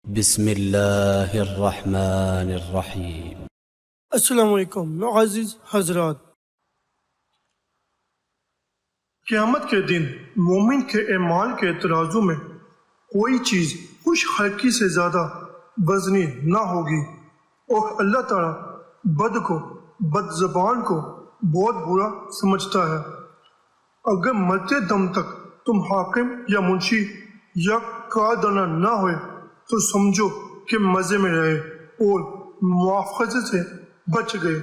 بسم اللہ الرحمن الرحیم۔ السلام علیکم معزز حضرات۔ قیامت کے دن مومن کے اعمال کے ترازو میں کوئی چیز خوش خلقی سے زیادہ وزنی نہ ہوگی، اور اللہ تعالیٰ بد کو، بد زبان کو بہت برا سمجھتا ہے۔ اگر مرتے دم تک تم حاکم یا منشی یا کاردانہ نہ ہوئے تو سمجھو کہ مزے میں رہے اور مواخذے سے بچ گئے۔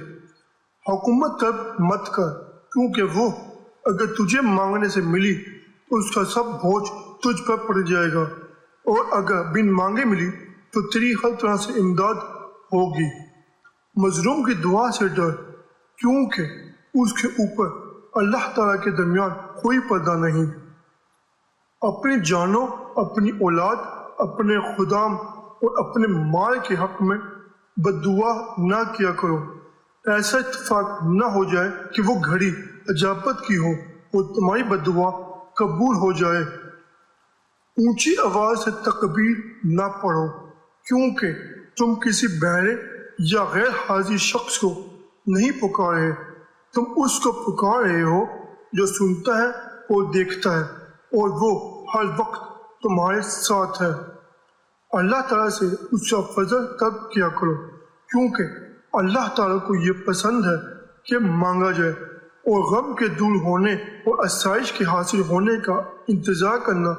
حکومت طلب مت کر، کیونکہ وہ اگر تجھے مانگنے سے ملی تو اس کا سب بوجھ تجھ پر پڑ جائے گا، اور اگر بن مانگے ملی تو تیری ہر طرح سے امداد ہوگی۔ مظلوم کی دعا سے ڈر، کیونکہ اس کے اوپر اللہ تعالیٰ کے درمیان کوئی پردہ نہیں۔ اپنی جانوں، اپنی اولاد، اپنے خدام اور اپنے مال کے حق میں بد دعا نہ کیا کرو، ایسا اتفاق نہ ہو جائے کہ وہ گھڑی اجابت کی ہو اور تمہاری بد دعا قبول ہو جائے۔ اونچی آواز سے تکبیر نہ پڑھو، کیونکہ تم کسی بہرے یا غیر حاضر شخص کو نہیں پکار رہے، تم اس کو پکار رہے ہو جو سنتا ہے اور دیکھتا ہے، اور وہ ہر وقت تمہارے ساتھ ہے۔ اللہ تعالیٰ سے اس کا فضل طلب کیا کرو، کیونکہ اللہ تعالیٰ کو یہ پسند ہے کہ مانگا جائے، اور غم کے دور ہونے اور آسائش کے حاصل ہونے کا انتظار کرنا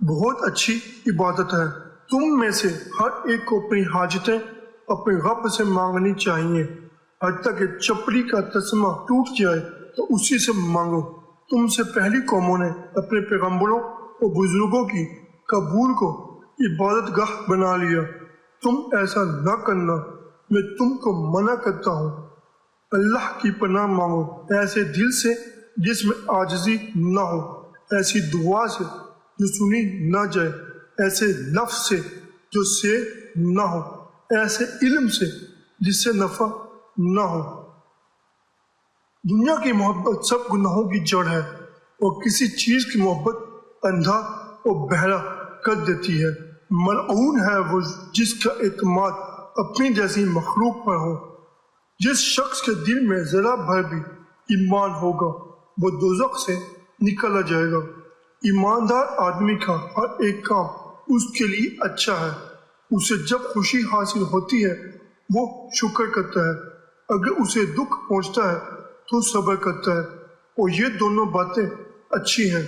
بہت اچھی عبادت ہے۔ تم میں سے ہر ایک کو اپنی حاجتیں اپنے رب سے مانگنی چاہیے، حتیٰ کہ چپڑی کا تسمہ ٹوٹ جائے تو اسی سے مانگو۔ تم سے پہلی قوموں نے اپنے پیغمبروں اور بزرگوں کی قبول کو عبادت گاہ بنا لیا، تم ایسا نہ کرنا، میں تم کو منع کرتا ہوں۔ اللہ کی پناہ مانگو ایسے دل سے جس میں عاجزی نہ ہو، ایسی دعا سے جو سنی نہ جائے، ایسے لفظ سے جو سے نہ ہو، ایسے علم سے جس سے نفع نہ ہو۔ دنیا کی محبت سب گناہوں کی جڑ ہے، اور کسی چیز کی محبت اندھا اور بہرا کر دیتی ہے۔ ملعون ہے وہ جس کا اعتماد اپنی جیسی مخلوق پر ہو۔ جس شخص کے دل میں ذرا بھر بھی ایمان ہوگا وہ دوزخ سے نکلا جائے گا۔ ایماندار آدمی کا ہر ایک کام اس کے لیے اچھا ہے، اسے جب خوشی حاصل ہوتی ہے وہ شکر کرتا ہے، اگر اسے دکھ پہنچتا ہے تو صبر کرتا ہے، اور یہ دونوں باتیں اچھی ہیں۔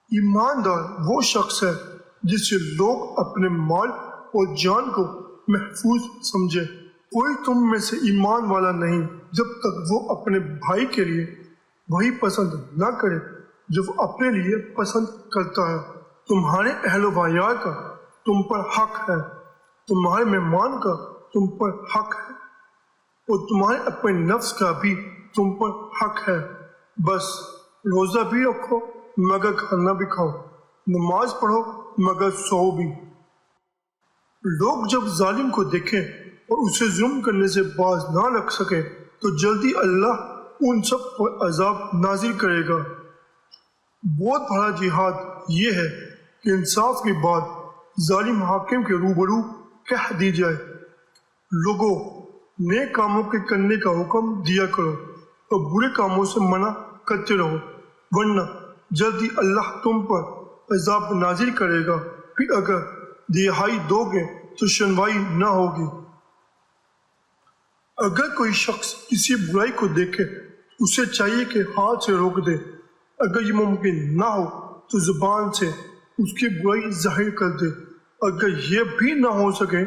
ایماندار وہ شخص ہے جس سے لوگ اپنے مال اور جان کو محفوظ سمجھے۔ کوئی تم میں سے ایمان والا نہیں جب تک وہ اپنے بھائی کے لیے وہی پسند نہ کرے جو وہ اپنے لیے پسند کرتا ہے۔ تمہارے اہل و عیال کا تم پر حق ہے، تمہارے مہمان کا تم پر حق ہے، اور تمہارے اپنے نفس کا بھی تم پر حق ہے۔ بس روزہ بھی رکھو مگر کھانا بھی کھاؤ، نماز پڑھو مگر سو بھی۔ لوگ جب ظالم کو دیکھیں اور اسے ظلم کرنے سے باز نہ رکھ سکے تو جلدی اللہ ان سب پر عذاب نازل کرے گا۔ بہت بڑا جہاد یہ ہے کہ انصاف کے بعد ظالم حاکم کے روبرو کہہ دی جائے، لوگوں نیک کاموں کے کرنے کا حکم دیا کرو اور برے کاموں سے منع کرتے رہو، ورنہ جلدی اللہ تم پر عذاب نازل کرے گا، پھر اگر دہائی دو گے تو شنوائی نہ ہوگی۔ اگر کوئی شخص کسی برائی کو دیکھے اسے چاہیے کہ ہاتھ سے روک دے، اگر یہ ممکن نہ ہو تو زبان سے اس کی برائی ظاہر کر دے، اگر یہ بھی نہ ہو سکے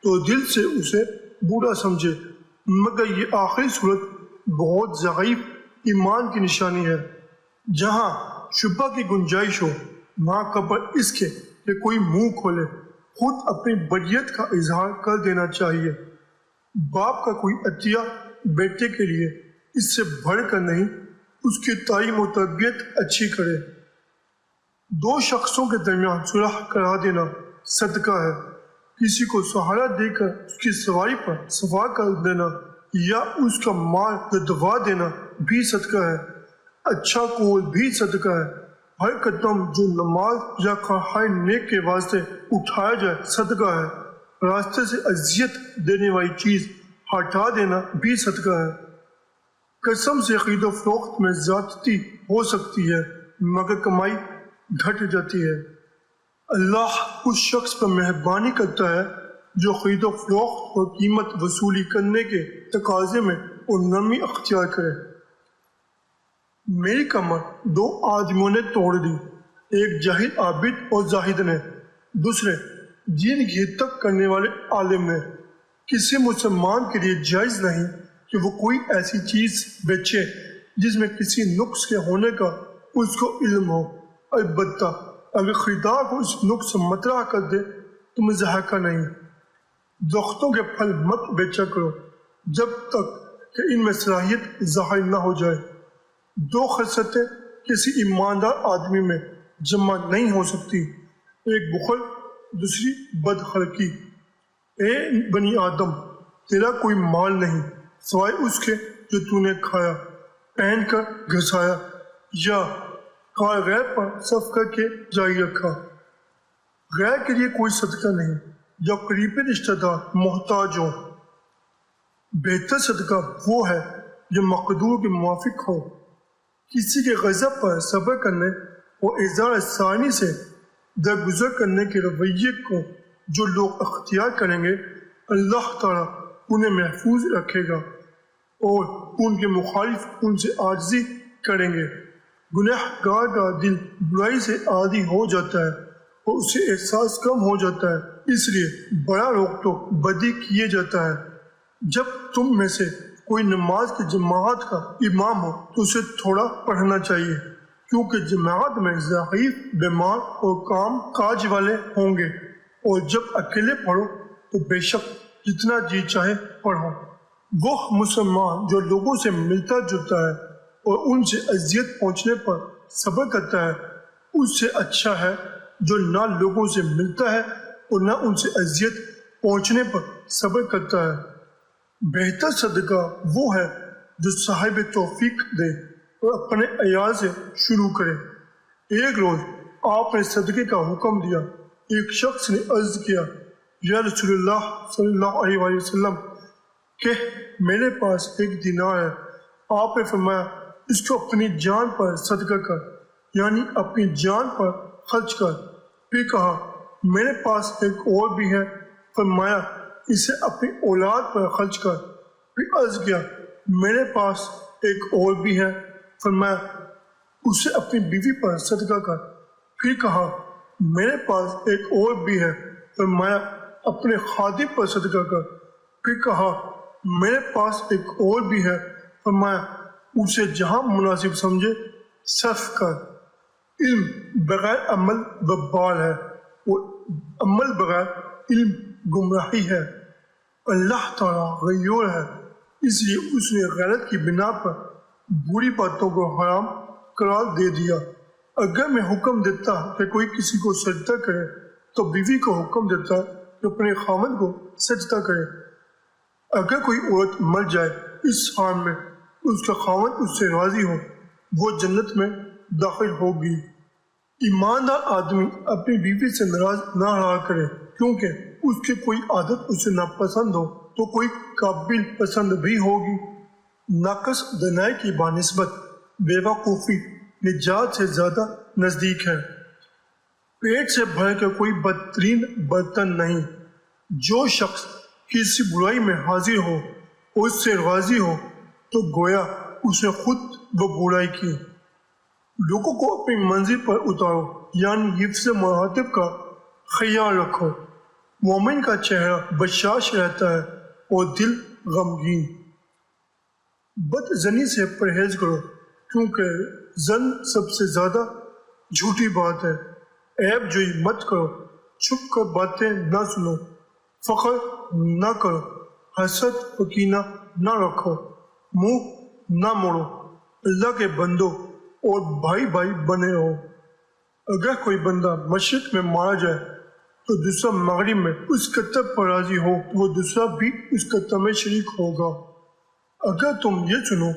تو دل سے اسے برا سمجھے، مگر یہ آخری صورت بہت ضعیف ایمان کی نشانی ہے۔ جہاں شبہ کی گنجائش ہو وہاں قبل اس کے کہ کوئی منہ کھولے خود اپنی بریت کا اظہار کر دینا چاہیے۔ باپ کا کوئی عطیہ بیٹے کے لیے اس سے بڑھ کر نہیں، اس کی تعلیم و تربیت اچھی کرے۔ دو شخصوں کے درمیان صلح کرا دینا صدقہ ہے، کسی کو سہارا دے کر اس کی سواری پر سوار کر دینا یا اس کا مال دبا دینا بھی صدقہ ہے۔ اچھا قول بھی صدقہ ہے، ہر قدم جو نماز یا خواہائے نیک کے واسطے اٹھایا جائے صدقہ ہے. راستے سے اذیت دینے والی چیز ہٹا دینا بھی صدقہ ہے. قسم سے خرید و فروخت میں زیادتی ہو سکتی ہے مگر کمائی گھٹ جاتی ہے. اللہ اس شخص پر مہربانی کرتا ہے جو خرید و فروخت اور قیمت وصولی کرنے کے تقاضے میں اور نرمی اختیار کرے. میری کمر 2 آدمیوں نے توڑ دی، ایک جاہل عابد اور زاہد نے، دوسرے دین کی حدت کرنے والے عالم نے. کسی مسلمان کے لیے جائز نہیں کہ وہ کوئی ایسی چیز بیچے جس میں کسی نقص کے ہونے کا اس کو علم ہو. البتہ اگر خریدار کو اس نقص سے مطلع کر دے تو مضحکہ نہیں. درختوں کے پھل مت بیچا کرو جب تک کہ ان میں صلاحیت ظاہر نہ ہو جائے. 2 خصلتیں کسی ایماندار آدمی میں جمع نہیں ہو سکتی، ایک بخل، دوسری بدخلقی. اے بنی آدم، تیرا کوئی مال نہیں سوائے اس کے جو تو نے کھایا، پہن کر گھسایا یا کار غیر پر صرف کر کے جاری رکھا. غیر کے لیے کوئی صدقہ نہیں جب قریبی رشتہ دار محتاج ہو. بہتر صدقہ وہ ہے جو مقدور کے موافق ہو. کسی کے غضب پر صبر کرنے اور اظہار ثانی سے درگزر کرنے کے رویے کو جو لوگ اختیار کریں گے اللہ تعالیٰ انہیں محفوظ رکھے گا اور ان کے مخالف ان سے عاجزی کریں گے. گناہ گار کا دل برائی سے عادی ہو جاتا ہے اور اسے احساس کم ہو جاتا ہے، اس لیے بڑا روک ٹوک بدی کیے جاتا ہے. جب تم میں سے کوئی نماز کی جماعت کا امام ہو تو اسے تھوڑا پڑھنا چاہیے، کیونکہ جماعت میں ضعیف، بیمار اور کام کاج والے ہوں گے، اور جب اکیلے پڑھو تو بے شک جتنا جی چاہے پڑھو. وہ مسلمان جو لوگوں سے ملتا جلتا ہے اور ان سے اذیت پہنچنے پر صبر کرتا ہے اس سے اچھا ہے جو نہ لوگوں سے ملتا ہے اور نہ ان سے اذیت پہنچنے پر صبر کرتا ہے. بہتر صدقہ وہ ہے جو صاحب توفیق دے اور اپنے عیال سے شروع کرے. ایک روز آپ نے صدقے کا حکم دیا. ایک شخص نے عرض کیا، یا رسول اللہ صلی اللہ علیہ وآلہ وسلم، کہ میرے پاس 1 دینار ہے. آپ نے فرمایا اس کو اپنی جان پر صدقہ کر، یعنی اپنی جان پر خرچ کر. پھر کہا میرے پاس ایک اور بھی ہے. فرمایا اسے اپنی اولاد پر خرچ کر. پھر عرض کیا میرے پاس ایک اور بھی ہے. فرمایا اسے اپنی بیوی پر صدقہ کر. پھر کہا میرے پاس ایک اور بھی ہے. فرمایا اپنے خادم پر صدقہ کر. پھر کہا میرے پاس ایک اور بھی ہے. فرمایا اسے جہاں مناسب سمجھے صرف کر. علم بغیر عمل وبال ہے اور عمل بغیر علم گمراہی ہے. اللہ تعالیٰ غیور ہے، اس لیے اس نے غیرت کی بنا پر بری باتوں کو حرام قرار دے دیا. اگر میں حکم دیتا کہ کوئی کسی کو سجدہ کرے تو بیوی کو حکم دیتا کہ اپنے خاوند کو سجدہ کرے. اگر کوئی عورت مر جائے اس حال میں اس کا خاوند اس سے راضی ہو وہ جنت میں داخل ہوگی. ایماندار آدمی اپنی بیوی سے ناراض نہ رہا کرے، کیونکہ اس کی کوئی عادت اسے ناپسند ہو تو کوئی قابل پسند بھی ہوگی. ناقص دنائی کی بانسبت بے وقوفی نجات سے زیادہ نزدیک ہے. پیٹ سے بھر کے کوئی بدترین برتن نہیں. جو شخص کسی برائی میں حاضر ہو اور اس سے راضی ہو تو گویا اس نے خود وہ برائی کی. لوگوں کو اپنی منزل پر اتارو، یعنی حفظ مراتب کا خیال رکھو. مومن کا چہرہ بشاش رہتا ہے اور دل غمگین. بد زنی سے پرہیز کرو، کیونکہ زن سب سے زیادہ جھوٹی بات ہے. عیب جوئی مت کرو، چھپ کر باتیں نہ سنو، فخر نہ کرو، حسد و کینہ نہ رکھو، منہ نہ موڑو. اللہ کے بندو اور بھائی بھائی بنے رہو. اگر کوئی بندہ مشرق میں مارا جائے تو دوسرا مغرب میں اس کتب پر راضی ہو تو وہ دوسرا بھی اس کتب میں شریک ہوگا. اگر تم یہ سنو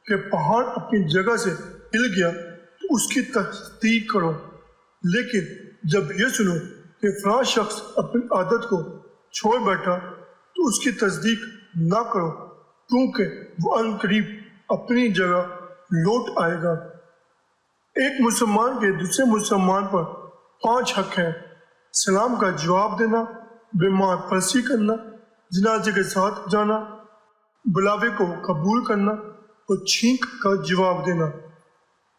کہ پہاڑ اپنی جگہ سے ہل گیا تو تو اس کی تصدیق کرو، لیکن جب یہ سنو کہ فلاں شخص اپنی عادت کو چھوڑ بیٹھا تو اس کی تصدیق نہ کرو، کیونکہ وہ عنقریب اپنی جگہ لوٹ آئے گا۔ ایک مسلمان کے دوسرے مسلمان پر 5 حق ہیں: سلام کا جواب دینا، بیمار پرسی کرنا، جنازے کے ساتھ جانا، بلاوے کو قبول کرنا اور چھینک کا جواب دینا۔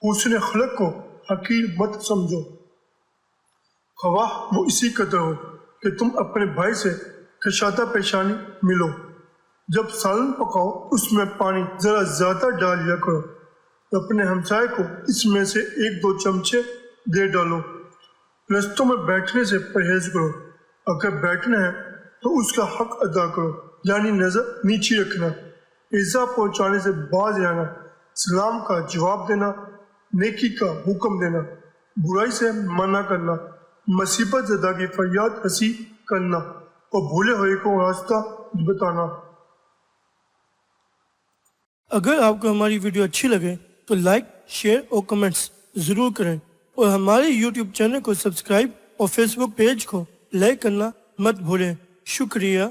حسن خلق کو حقیر مت سمجھو، خواہ وہ اسی قدر ہو کہ تم اپنے بھائی سے کشادہ پیشانی ملو۔ جب سالن پکاؤ اس میں پانی ذرا زیادہ ڈال لیا کرو، اپنے ہمسائے کو اس میں سے 1-2 چمچے دے ڈالو۔ رستوں میں بیٹھنے سے پرہیز کرو، اگر بیٹھنا ہے تو اس کا حق ادا کرو، یعنی نظر نیچی رکھنا، ایذا پہنچانے سے باز رہنا، سلام کا جواب دینا، نیکی کا حکم دینا، برائی سے منع کرنا، مصیبت زدہ کی فریاد رسی کرنا اور بھولے ہوئے کو راستہ بتانا۔ اگر آپ کو ہماری ویڈیو اچھی لگے تو لائک، شیئر اور کمنٹس ضرور کریں، اور ہمارے یوٹیوب چینل کو سبسکرائب اور فیس بک پیج کو لائک کرنا مت بھولیں۔ شکریہ۔